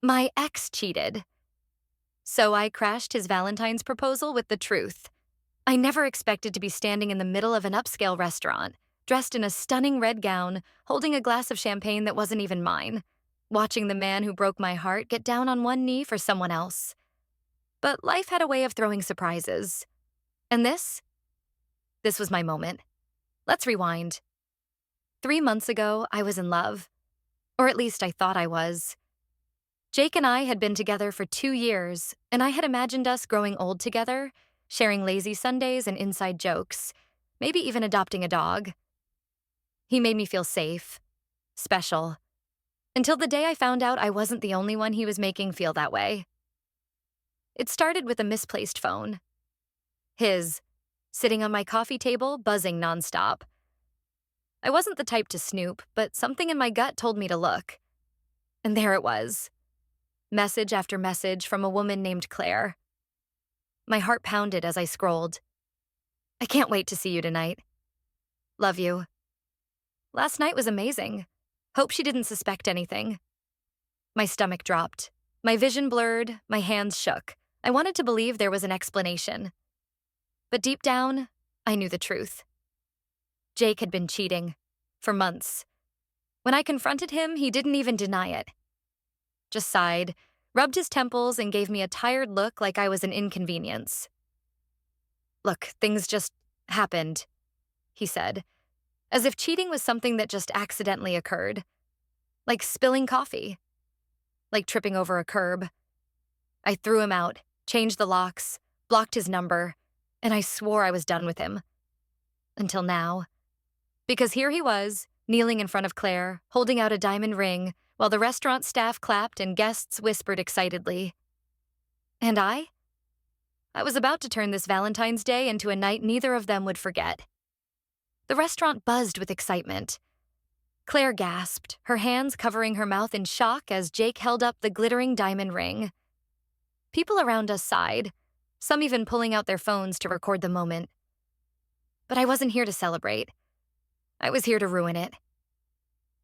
My ex cheated. So I crashed his Valentine's proposal with the truth. I never expected to be standing in the middle of an upscale restaurant, dressed in a stunning red gown, holding a glass of champagne that wasn't even mine, watching the man who broke my heart get down on one knee for someone else. But life had a way of throwing surprises. And this was my moment. Let's rewind. 3 months ago, I was in love. Or at least I thought I was. Jake and I had been together for 2 years, and I had imagined us growing old together, sharing lazy Sundays and inside jokes, maybe even adopting a dog. He made me feel safe, special, until the day I found out I wasn't the only one he was making feel that way. It started with a misplaced phone. His, sitting on my coffee table, buzzing nonstop. I wasn't the type to snoop, but something in my gut told me to look. And there it was. Message after message from a woman named Claire. My heart pounded as I scrolled. I can't wait to see you tonight. Love you. Last night was amazing. Hope she didn't suspect anything. My stomach dropped. My vision blurred, my hands shook. I wanted to believe there was an explanation. But deep down, I knew the truth. Jake had been cheating. For months. When I confronted him, he didn't even deny it. Just sighed, rubbed his temples, and gave me a tired look like I was an inconvenience. Look, things just happened, he said, as if cheating was something that just accidentally occurred. Like spilling coffee. Like tripping over a curb. I threw him out, changed the locks, blocked his number, and I swore I was done with him. Until now. Because here he was, kneeling in front of Claire, holding out a diamond ring, while the restaurant staff clapped and guests whispered excitedly. And I? I was about to turn this Valentine's Day into a night neither of them would forget. The restaurant buzzed with excitement. Claire gasped, her hands covering her mouth in shock as Jake held up the glittering diamond ring. People around us sighed, some even pulling out their phones to record the moment. But I wasn't here to celebrate. I was here to ruin it.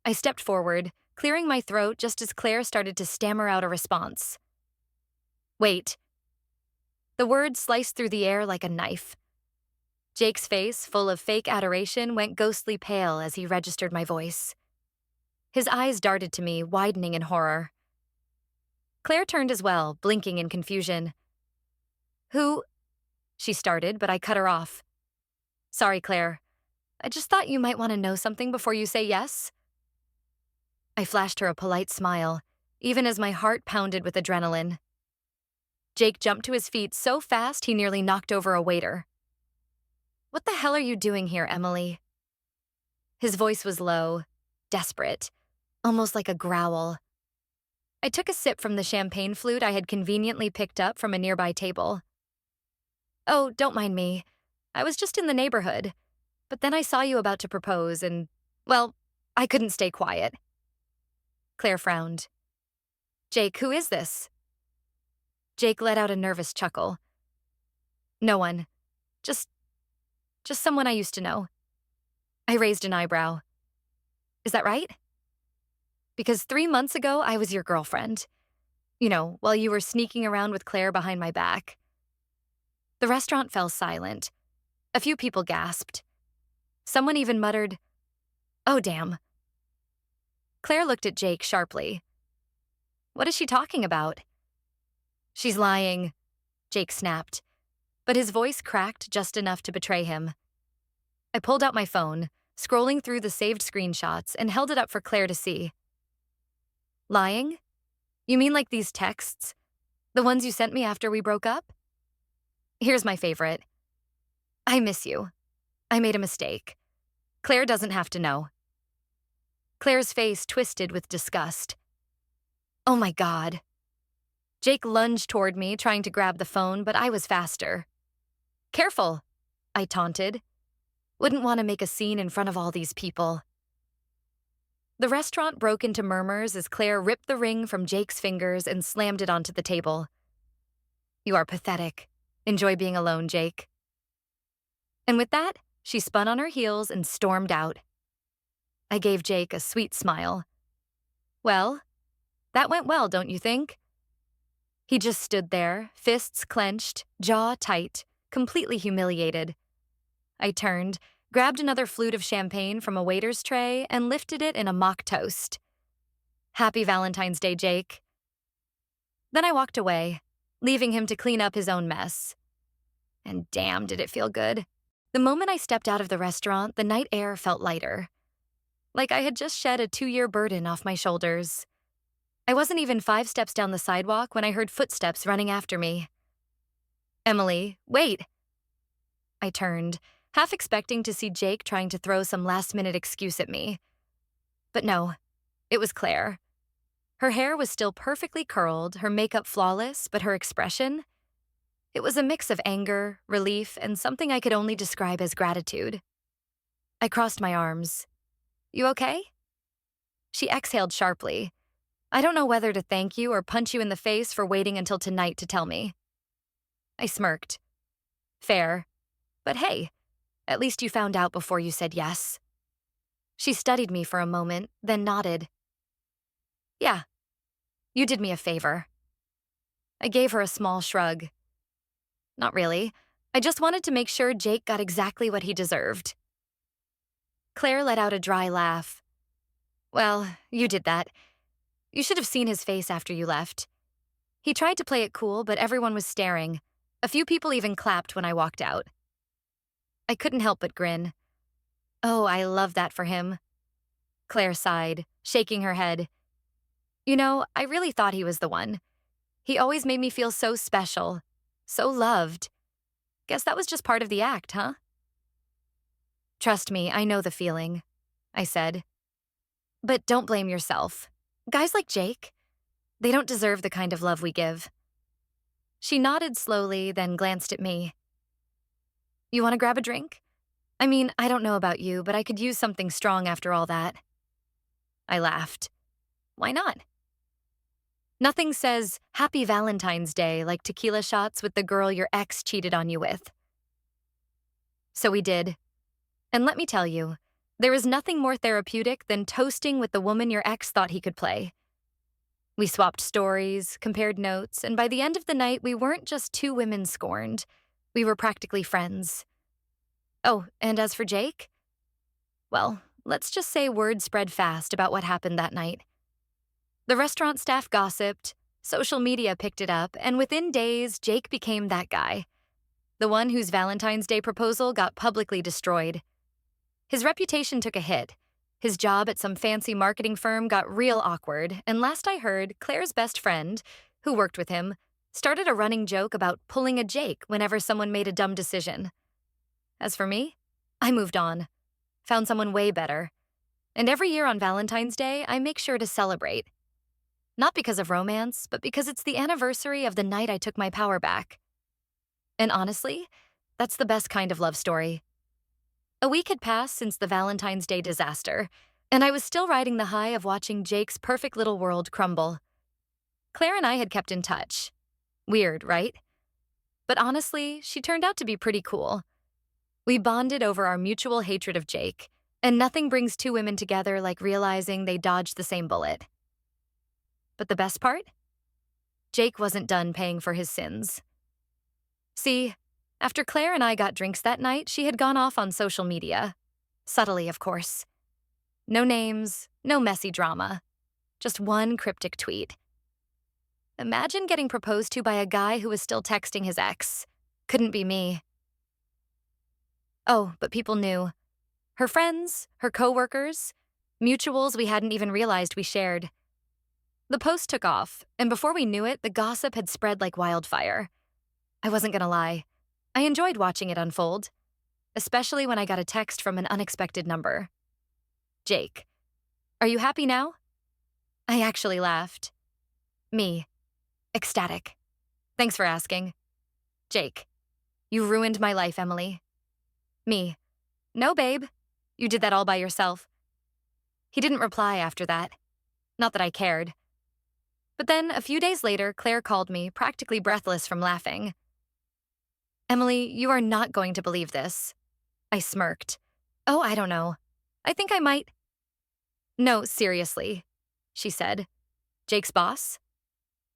I stepped forward, clearing my throat just as Claire started to stammer out a response. Wait. The words sliced through the air like a knife. Jake's face, full of fake adoration, went ghostly pale as he registered my voice. His eyes darted to me, widening in horror. Claire turned as well, blinking in confusion. Who? She started, but I cut her off. Sorry, Claire. I just thought you might want to know something before you say yes. I flashed her a polite smile, even as my heart pounded with adrenaline. Jake jumped to his feet so fast he nearly knocked over a waiter. What the hell are you doing here, Emily? His voice was low, desperate, almost like a growl. I took a sip from the champagne flute I had conveniently picked up from a nearby table. Oh, don't mind me. I was just in the neighborhood. But then I saw you about to propose and, well, I couldn't stay quiet. Claire frowned. Jake, who is this? Jake let out a nervous chuckle. No one. Just someone I used to know. I raised an eyebrow. Is that right? Because 3 months ago, I was your girlfriend. You know, while you were sneaking around with Claire behind my back. The restaurant fell silent. A few people gasped. Someone even muttered, "Oh, damn." Claire looked at Jake sharply. What is she talking about? She's lying, Jake snapped, but his voice cracked just enough to betray him. I pulled out my phone, scrolling through the saved screenshots, and held it up for Claire to see. Lying? You mean like these texts? The ones you sent me after we broke up? Here's my favorite. I miss you. I made a mistake. Claire doesn't have to know. Claire's face twisted with disgust. Oh my God. Jake lunged toward me, trying to grab the phone, but I was faster. Careful, I taunted. Wouldn't want to make a scene in front of all these people. The restaurant broke into murmurs as Claire ripped the ring from Jake's fingers and slammed it onto the table. You are pathetic. Enjoy being alone, Jake. And with that, she spun on her heels and stormed out. I gave Jake a sweet smile. Well, That went well, don't you think? He just stood there, fists clenched, jaw tight, completely humiliated. I turned, grabbed another flute of champagne from a waiter's tray, and lifted it in a mock toast. Happy Valentine's Day, Jake. Then I walked away, leaving him to clean up his own mess. And damn, did it feel good. The moment I stepped out of the restaurant, the night air felt lighter. Like I had just shed a 2-year burden off my shoulders. I wasn't even 5 steps down the sidewalk when I heard footsteps running after me. Emily, wait! I turned, half expecting to see Jake trying to throw some last-minute excuse at me. But no, it was Claire. Her hair was still perfectly curled, her makeup flawless, but her expression? It was a mix of anger, relief, and something I could only describe as gratitude. I crossed my arms. You okay? She exhaled sharply. I don't know whether to thank you or punch you in the face for waiting until tonight to tell me. I smirked. Fair. But hey, at least you found out before you said yes. She studied me for a moment, then nodded. Yeah, you did me a favor. I gave her a small shrug. Not really. I just wanted to make sure Jake got exactly what he deserved. Claire let out a dry laugh. Well, you did that. You should have seen his face after you left. He tried to play it cool, but everyone was staring. A few people even clapped when I walked out. I couldn't help but grin. Oh, I love that for him. Claire sighed, shaking her head. You know, I really thought he was the one. He always made me feel so special, so loved. Guess that was just part of the act, huh? Trust me, I know the feeling, I said. But don't blame yourself. Guys like Jake, they don't deserve the kind of love we give. She nodded slowly, then glanced at me. You want to grab a drink? I mean, I don't know about you, but I could use something strong after all that. I laughed. Why not? Nothing says Happy Valentine's Day like tequila shots with the girl your ex cheated on you with. So we did. And let me tell you, there is nothing more therapeutic than toasting with the woman your ex thought he could play. We swapped stories, compared notes, and by the end of the night, we weren't just 2 women scorned. We were practically friends. Oh, and as for Jake? Well, let's just say word spread fast about what happened that night. The restaurant staff gossiped, social media picked it up, and within days, Jake became that guy. The one whose Valentine's Day proposal got publicly destroyed. His reputation took a hit. His job at some fancy marketing firm got real awkward, and last I heard, Claire's best friend, who worked with him, started a running joke about pulling a Jake whenever someone made a dumb decision. As for me, I moved on, found someone way better. And every year on Valentine's Day, I make sure to celebrate. Not because of romance, but because it's the anniversary of the night I took my power back. And honestly, that's the best kind of love story. A week had passed since the Valentine's Day disaster, and I was still riding the high of watching Jake's perfect little world crumble. Claire and I had kept in touch. Weird, right? But honestly, she turned out to be pretty cool. We bonded over our mutual hatred of Jake, and nothing brings 2 women together like realizing they dodged the same bullet. But the best part? Jake wasn't done paying for his sins. See, after Claire and I got drinks that night, she had gone off on social media. Subtly, of course. No names, no messy drama. Just one cryptic tweet. Imagine getting proposed to by a guy who was still texting his ex. Couldn't be me. Oh, but people knew. Her friends, her coworkers, mutuals we hadn't even realized we shared. The post took off, and before we knew it, the gossip had spread like wildfire. I wasn't gonna lie. I enjoyed watching it unfold, especially when I got a text from an unexpected number. Jake, are you happy now? I actually laughed. Me, ecstatic. Thanks for asking. Jake, you ruined my life, Emily. Me, no, babe. You did that all by yourself. He didn't reply after that. Not that I cared. But then, a few days later, Claire called me, practically breathless from laughing. Emily, you are not going to believe this. I smirked. Oh, I don't know. I think I might. No, seriously, she said. Jake's boss,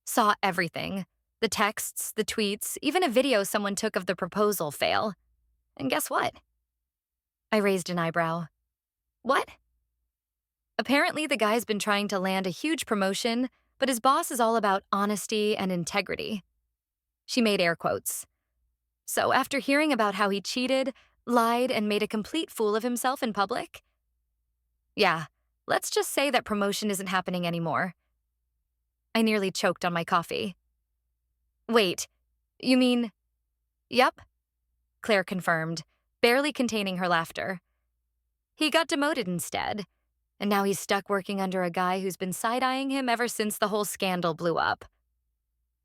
saw everything. The texts, the tweets, even a video someone took of the proposal fail. And guess what? I raised an eyebrow. What? Apparently, the guy's been trying to land a huge promotion, but his boss is all about honesty and integrity. She made air quotes. So, after hearing about how he cheated, lied, and made a complete fool of himself in public, yeah, let's just say that promotion isn't happening anymore. I nearly choked on my coffee. Wait, you mean? Yep, Claire confirmed, barely containing her laughter. He got demoted instead, and now he's stuck working under a guy who's been side-eyeing him ever since the whole scandal blew up.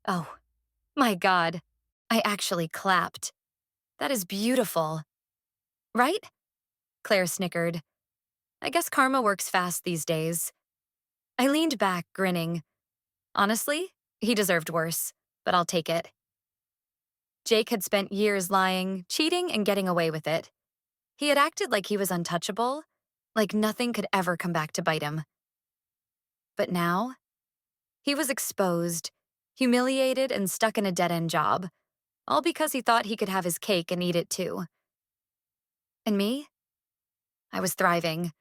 Oh, my God. I actually clapped. That is beautiful. Right? Claire snickered. I guess karma works fast these days. I leaned back, grinning. Honestly, he deserved worse, but I'll take it. Jake had spent years lying, cheating, and getting away with it. He had acted like he was untouchable, like nothing could ever come back to bite him. But now, he was exposed, humiliated, and stuck in a dead-end job, all because he thought he could have his cake and eat it too. And me? I was thriving.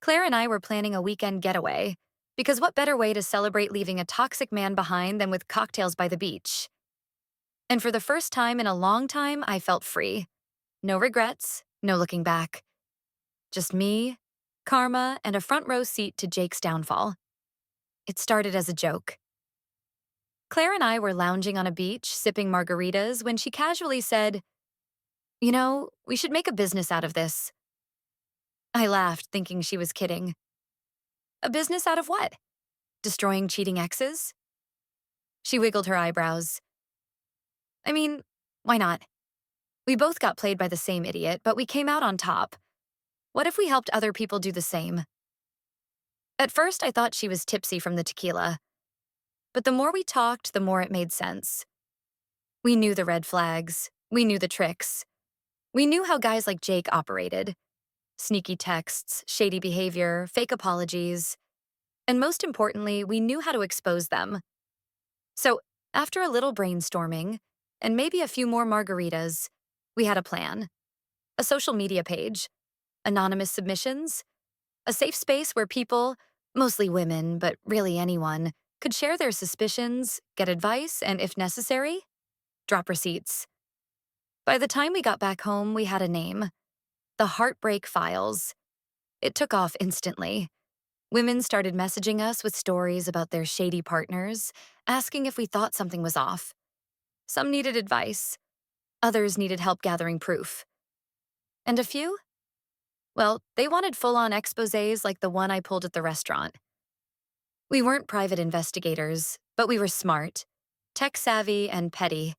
Claire and I were planning a weekend getaway, because what better way to celebrate leaving a toxic man behind than with cocktails by the beach? And for the first time in a long time, I felt free. No regrets, no looking back. Just me, karma, and a front row seat to Jake's downfall. It started as a joke. Claire and I were lounging on a beach, sipping margaritas, when she casually said, "You know, we should make a business out of this." I laughed, thinking she was kidding. A business out of what? Destroying cheating exes? She wiggled her eyebrows. I mean, why not? We both got played by the same idiot, but we came out on top. What if we helped other people do the same? At first, I thought she was tipsy from the tequila. But the more we talked, the more it made sense. We knew the red flags. We knew the tricks. We knew how guys like Jake operated. Sneaky texts, shady behavior, fake apologies. And most importantly, we knew how to expose them. So, after a little brainstorming, and maybe a few more margaritas, we had a plan. A social media page, anonymous submissions, a safe space where people, mostly women, but really anyone, could share their suspicions, get advice, and if necessary, drop receipts. By the time we got back home, we had a name. The Heartbreak Files. It took off instantly. Women started messaging us with stories about their shady partners, asking if we thought something was off. Some needed advice. Others needed help gathering proof. And a few? Well, they wanted full-on exposés like the one I pulled at the restaurant. We weren't private investigators, but we were smart, tech-savvy, and petty.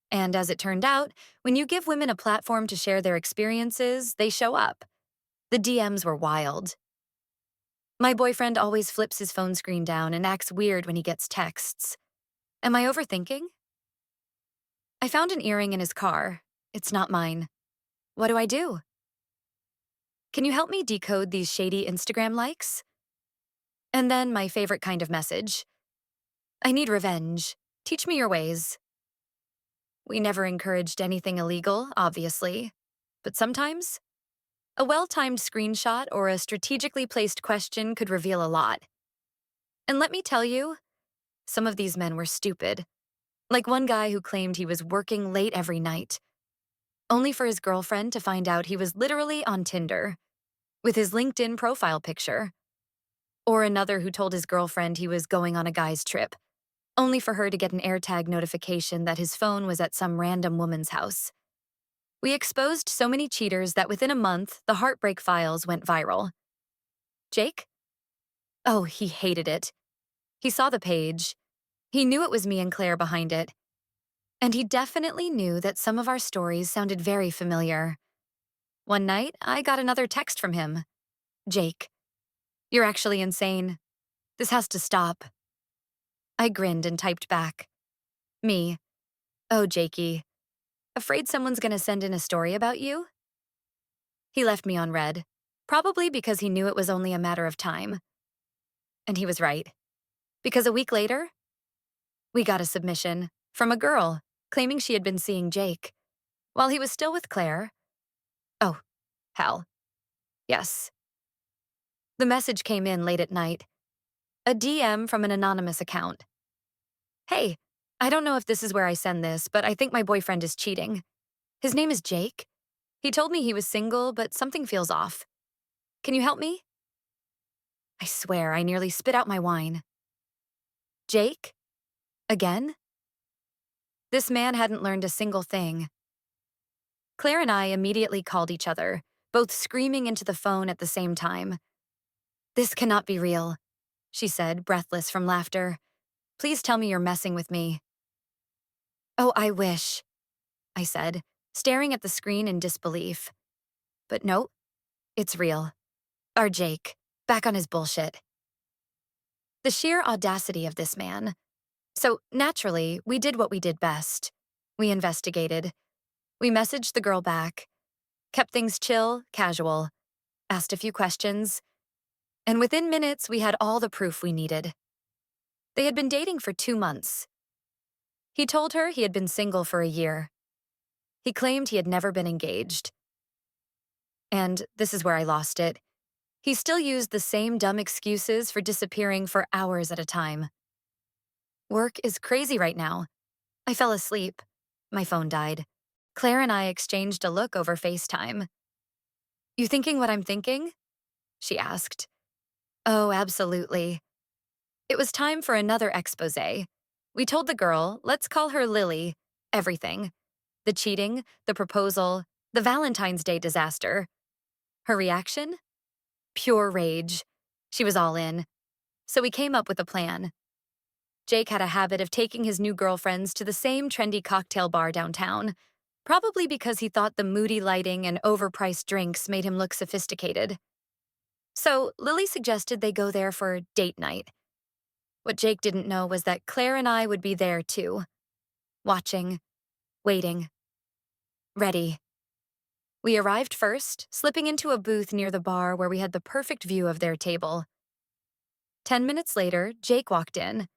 And as it turned out, when you give women a platform to share their experiences, they show up. The DMs were wild. My boyfriend always flips his phone screen down and acts weird when he gets texts. Am I overthinking? I found an earring in his car. It's not mine. What do I do? Can you help me decode these shady Instagram likes? And then my favorite kind of message. I need revenge. Teach me your ways. We never encouraged anything illegal, obviously. But sometimes, a well-timed screenshot or a strategically placed question could reveal a lot. And let me tell you, some of these men were stupid. Like one guy who claimed he was working late every night, only for his girlfriend to find out he was literally on Tinder, with his LinkedIn profile picture. Or another who told his girlfriend he was going on a guy's trip, only for her to get an AirTag notification that his phone was at some random woman's house. We exposed so many cheaters that within a month, the Heartbreak Files went viral. Jake? Oh, he hated it. He saw the page. He knew it was me and Claire behind it. And he definitely knew that some of our stories sounded very familiar. One night, I got another text from him. Jake, you're actually insane. This has to stop. I grinned and typed back. Me. Oh, Jakey. Afraid someone's gonna send in a story about you? He left me on red, probably because he knew it was only a matter of time. And he was right. Because a week later, we got a submission from a girl claiming she had been seeing Jake while he was still with Claire. Oh, hell. Yes. The message came in late at night. A DM from an anonymous account. Hey, I don't know if this is where I send this, but I think my boyfriend is cheating. His name is Jake. He told me he was single, but something feels off. Can you help me? I swear, I nearly spit out my wine. Jake? Again? This man hadn't learned a single thing. Claire and I immediately called each other, both screaming into the phone at the same time. This cannot be real, she said, breathless from laughter. Please tell me you're messing with me. Oh, I wish, I said, staring at the screen in disbelief. But no, it's real. Our Jake, back on his bullshit. The sheer audacity of this man. So, naturally, we did what we did best. We investigated. We messaged the girl back, kept things chill, casual, asked a few questions, and within minutes, we had all the proof we needed. They had been dating for 2 months. He told her he had been single for a year. He claimed he had never been engaged. And this is where I lost it. He still used the same dumb excuses for disappearing for hours at a time. Work is crazy right now. I fell asleep. My phone died. Claire and I exchanged a look over FaceTime. You thinking what I'm thinking? She asked. Oh, absolutely. It was time for another exposé. We told the girl, let's call her Lily, everything. The cheating, the proposal, the Valentine's Day disaster. Her reaction? Pure rage. She was all in. So we came up with a plan. Jake had a habit of taking his new girlfriends to the same trendy cocktail bar downtown, probably because he thought the moody lighting and overpriced drinks made him look sophisticated. So Lily suggested they go there for date night. What Jake didn't know was that Claire and I would be there too. Watching, waiting, ready. We arrived first, slipping into a booth near the bar where we had the perfect view of their table. 10 minutes later, Jake walked in,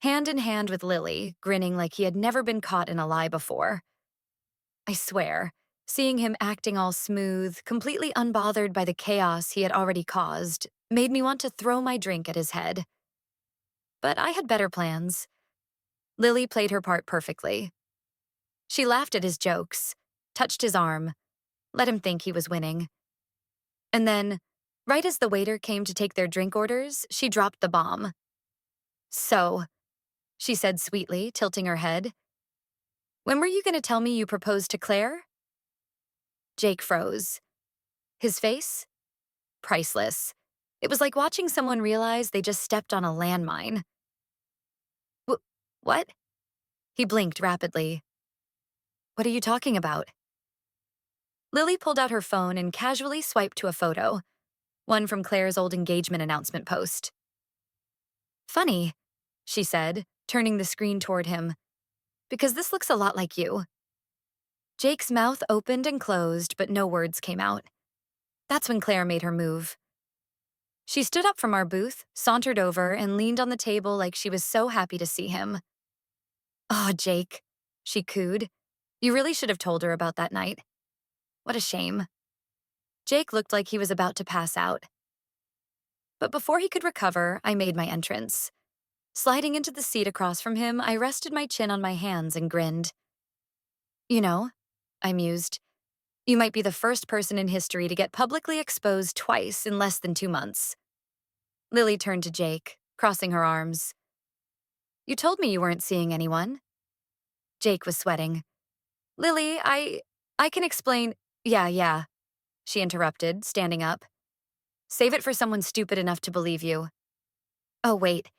hand in hand with Lily, grinning like he had never been caught in a lie before. I swear, seeing him acting all smooth, completely unbothered by the chaos he had already caused, made me want to throw my drink at his head. But I had better plans. Lily played her part perfectly. She laughed at his jokes, touched his arm, let him think he was winning. And then, right as the waiter came to take their drink orders, she dropped the bomb. So, she said sweetly, tilting her head, when were you going to tell me you proposed to Claire? Jake froze. His face? Priceless. It was like watching someone realize they just stepped on a landmine. What? He blinked rapidly. What are you talking about? Lily pulled out her phone and casually swiped to a photo, one from Claire's old engagement announcement post. Funny, she said, turning the screen toward him, because this looks a lot like you. Jake's mouth opened and closed, but no words came out. That's when Claire made her move. She stood up from our booth, sauntered over, and leaned on the table like she was so happy to see him. Oh, Jake, she cooed. You really should have told her about that night. What a shame. Jake looked like he was about to pass out. But before he could recover, I made my entrance. Sliding into the seat across from him, I rested my chin on my hands and grinned. You know, I mused, you might be the first person in history to get publicly exposed twice in less than 2 months. Lily turned to Jake, crossing her arms. You told me you weren't seeing anyone. Jake was sweating. Lily, I can explain. Yeah, she interrupted, standing up. Save it for someone stupid enough to believe you. Oh, wait.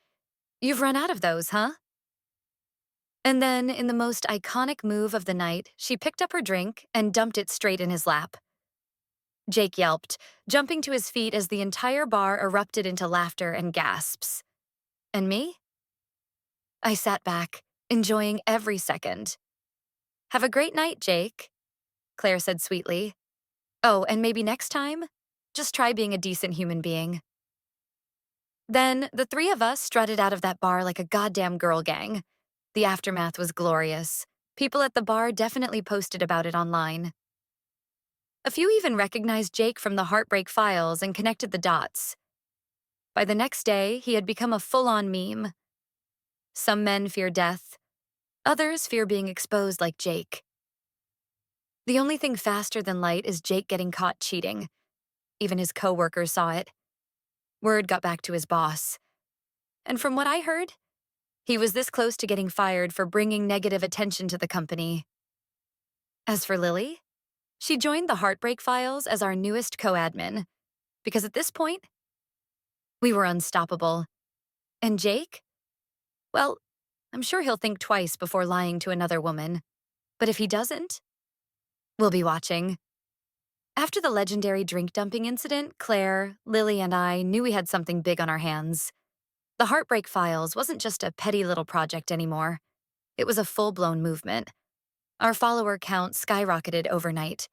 You've run out of those, huh? And then, in the most iconic move of the night, she picked up her drink and dumped it straight in his lap. Jake yelped, jumping to his feet as the entire bar erupted into laughter and gasps. And me? I sat back, enjoying every second. Have a great night, Jake, Claire said sweetly. Oh, and maybe next time, just try being a decent human being. Then the three of us strutted out of that bar like a goddamn girl gang. The aftermath was glorious. People at the bar definitely posted about it online. A few even recognized Jake from the Heartbreak Files and connected the dots. By the next day, he had become a full-on meme. Some men fear death. Others fear being exposed like Jake. The only thing faster than light is Jake getting caught cheating. Even his coworkers saw it. Word got back to his boss. And from what I heard, he was this close to getting fired for bringing negative attention to the company. As for Lily, she joined the Heartbreak Files as our newest co-admin, because at this point, we were unstoppable. And Jake? Well, I'm sure he'll think twice before lying to another woman. But if he doesn't, we'll be watching. After the legendary drink dumping incident, Claire, Lily, and I knew we had something big on our hands. The Heartbreak Files wasn't just a petty little project anymore. It was a full-blown movement. Our follower count skyrocketed overnight.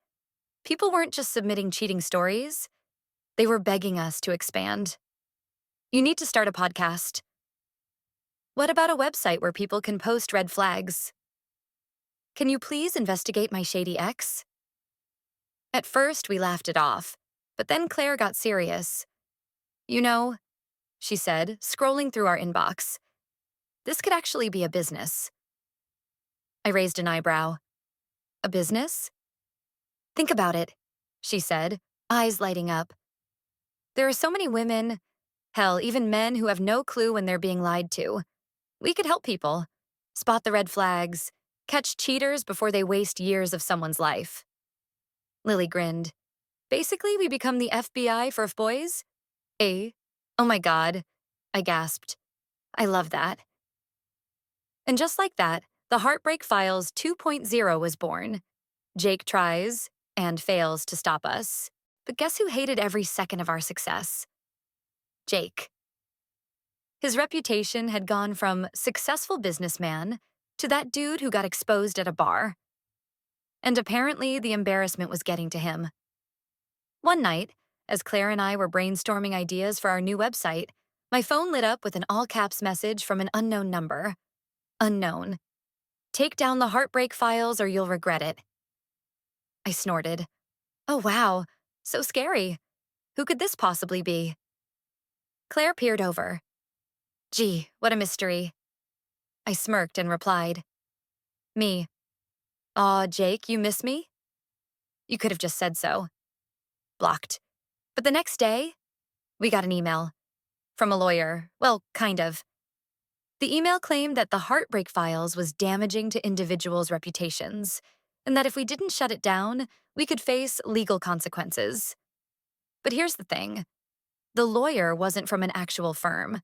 People weren't just submitting cheating stories. They were begging us to expand. You need to start a podcast. What about a website where people can post red flags? Can you please investigate my shady ex? At first, we laughed it off, but then Claire got serious. You know, she said, scrolling through our inbox, this could actually be a business. I raised an eyebrow. A business? Think about it, she said, eyes lighting up. There are so many women, hell, even men who have no clue when they're being lied to. We could help people, spot the red flags, catch cheaters before they waste years of someone's life. Lily grinned. Basically, we become the FBI for boys? Oh my God, I gasped. I love that. And just like that, the Heartbreak Files 2.0 was born. Jake tries and fails to stop us. But guess who hated every second of our success? Jake. His reputation had gone from successful businessman to that dude who got exposed at a bar. And apparently the embarrassment was getting to him. One night, as Claire and I were brainstorming ideas for our new website, my phone lit up with an all-caps message from an unknown number. Unknown. Take down the Heartbreak Files or you'll regret it. I snorted. Oh wow, so scary. Who could this possibly be? Claire peered over. Gee, what a mystery. I smirked and replied. Me. Aw, Jake, you miss me? You could have just said so. Blocked. But the next day, we got an email. From a lawyer. Well, kind of. The email claimed that the Heartbreak Files was damaging to individuals' reputations, and that if we didn't shut it down, we could face legal consequences. But here's the thing. The lawyer wasn't from an actual firm.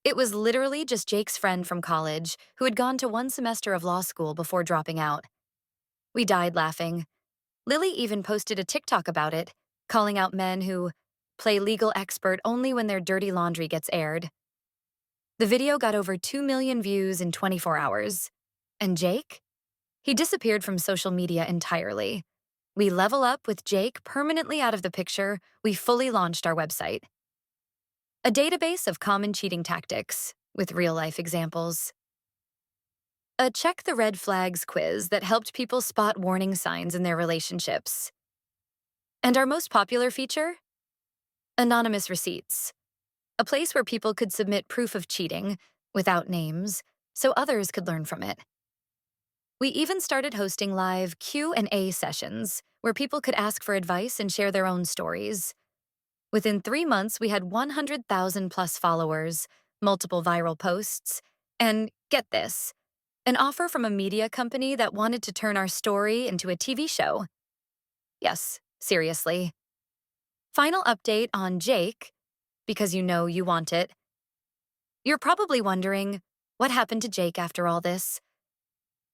It was literally just Jake's friend from college who had gone to one semester of law school before dropping out. We died laughing. Lily even posted a TikTok about it, calling out men who play legal expert only when their dirty laundry gets aired. The video got over 2 million views in 24 hours. And Jake? He disappeared from social media entirely. We level up with Jake permanently out of the picture. We fully launched our website. A database of common cheating tactics, with real-life examples. A check the red flags quiz that helped people spot warning signs in their relationships. And our most popular feature? Anonymous receipts. A place where people could submit proof of cheating, without names, so others could learn from it. We even started hosting live Q&A sessions, where people could ask for advice and share their own stories. Within 3 months, we had 100,000 plus followers, multiple viral posts, and get this, an offer from a media company that wanted to turn our story into a TV show. Yes, seriously. Final update on Jake, because you know you want it. You're probably wondering, what happened to Jake after all this?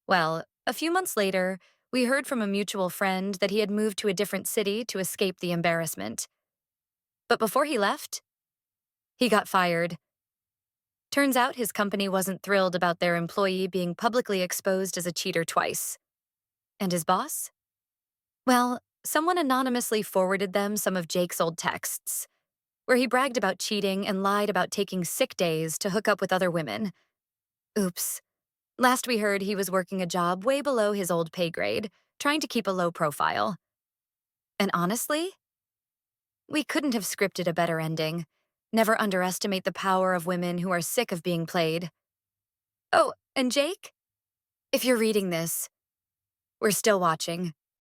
Well, a few months later, we heard from a mutual friend that he had moved to a different city to escape the embarrassment. But before he left, he got fired. Turns out his company wasn't thrilled about their employee being publicly exposed as a cheater twice. And his boss? Well, someone anonymously forwarded them some of Jake's old texts. where he bragged about cheating and lied about taking sick days to hook up with other women. Oops. Last we heard, he was working a job way below his old pay grade, trying to keep a low profile. And honestly, we couldn't have scripted a better ending. Never underestimate the power of women who are sick of being played. Oh, and Jake? If you're reading this, we're still watching.